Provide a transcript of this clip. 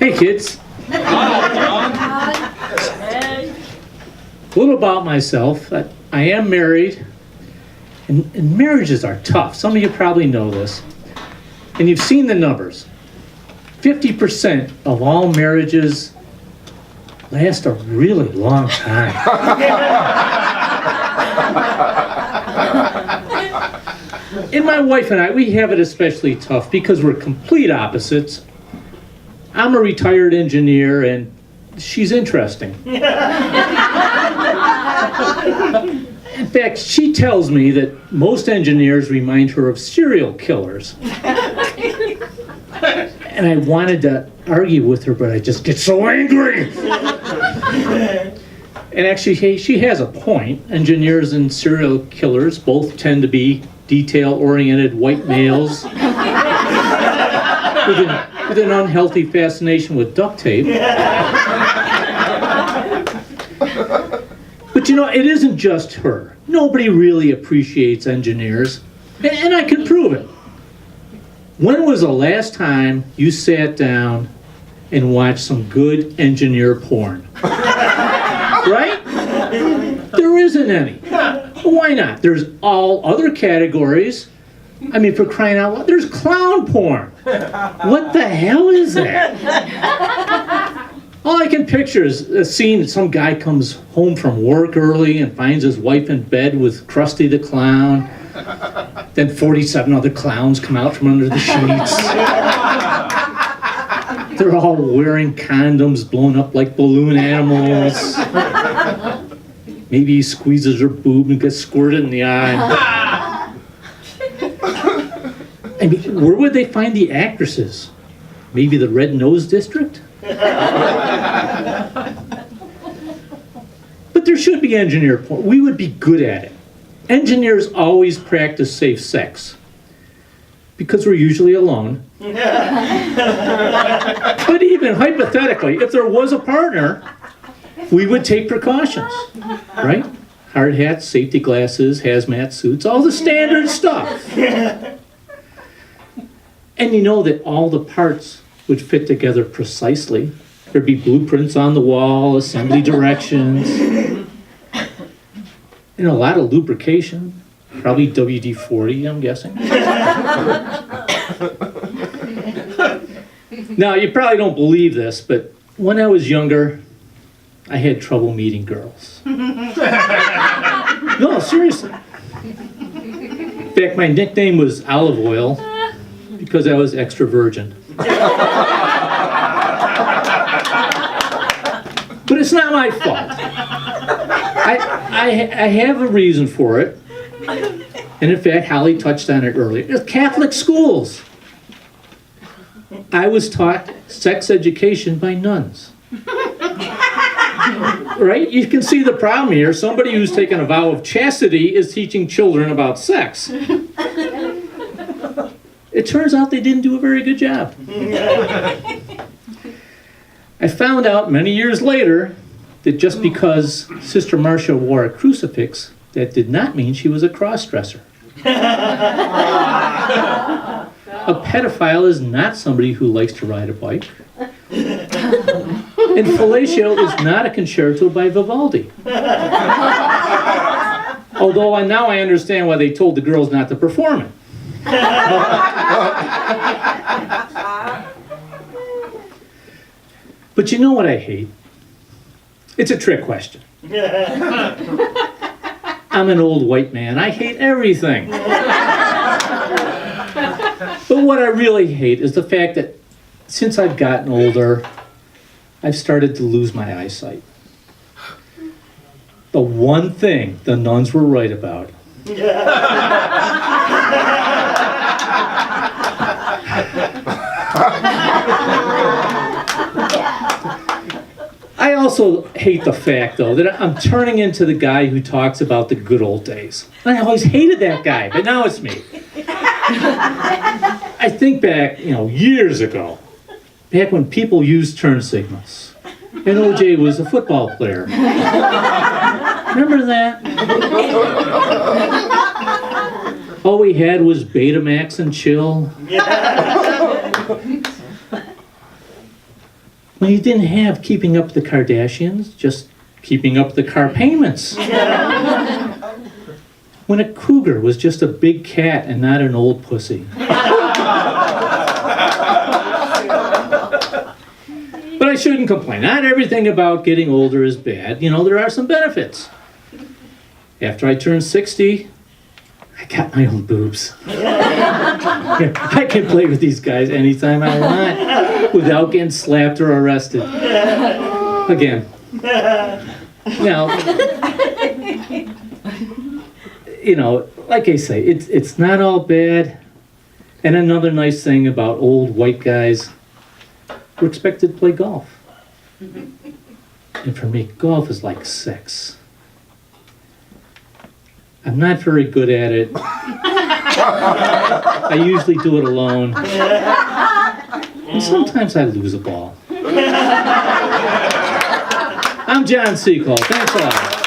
Hey kids. A little about myself. I am married, and marriages are tough. Some of you probably know this. And you've seen the numbers. 50% of all marriages last a really long time. And my wife and I, we have it especially tough because we're complete opposites. I'm a retired engineer and she's interesting. In fact, she tells me that most engineers remind her of serial killers. And I wanted to argue with her, but I just get so angry. And actually, she has a point. Engineers and serial killers both tend to be detail-oriented white males with an unhealthy fascination with duct tape. But you know, it isn't just her. Nobody really appreciates engineers, and I can prove it. When was the last time you sat down and watched some good engineer porn? Right? There isn't any. Why not? There's all other categories. I mean, for crying out loud, there's clown porn. What the hell is that? All I can picture is a scene, some guy comes home from work early and finds his wife in bed with Krusty the Clown. Then 47 other clowns come out from under the sheets. They're all wearing condoms blown up like balloon animals. Maybe he squeezes her boob and gets squirted in the eye. I mean, where would they find the actresses? Maybe the Red Nose District? But there should be engineer porn. We would be good at it. Engineers always practice safe sex because we're usually alone. But even hypothetically, if there was a partner, we would take precautions, right? Hard hats, safety glasses, hazmat suits, all the standard stuff. And you know that all the parts would fit together precisely. There'd be blueprints on the wall, assembly directions, and a lot of lubrication, probably WD-40, I'm guessing. Now, you probably don't believe this, but when I was younger, I had trouble meeting girls. No, seriously. In fact, my nickname was Olive Oil because I was extra virgin. But it's not my fault. I have a reason for it. And in fact, Holly touched on it earlier. It's Catholic schools. I was taught sex education by nuns. Right? You can see the problem here. Somebody who's taken a vow of chastity is teaching children about sex. It turns out they didn't do a very good job. I found out many years later that just because Sister Marcia wore a crucifix, that did not mean she was a cross-dresser. A pedophile is not somebody who likes to ride a bike. And Fellatio is not a concerto by Vivaldi. Although now I understand why they told the girls not to perform it. But you know what I hate? It's a trick question. I'm an old white man. I hate everything. But what I really hate is the fact that since I've gotten older, I've started to lose my eyesight. The one thing the nuns were right about. I also hate the fact, though, that I'm turning into the guy who talks about the good old days. I always hated that guy, but now it's me. I think back, years ago, back when people used turn signals, and OJ was a football player. Remember that? All we had was Betamax and chill. when you didn't have Keeping Up with the Kardashians, just keeping up the car payments. When a cougar was just a big cat and not an old pussy. But I shouldn't complain. Not everything about getting older is bad. You know, there are some benefits. After I turned 60, I got my own boobs. I can play with these guys anytime I want without getting slapped or arrested. Again. Now, you know, like I say, it's not all bad. And another nice thing about old white guys, we're expected to play golf. And for me, golf is like sex. I'm not very good at it. I usually do it alone. And sometimes I lose a ball. I'm John Sekol. Thanks a lot.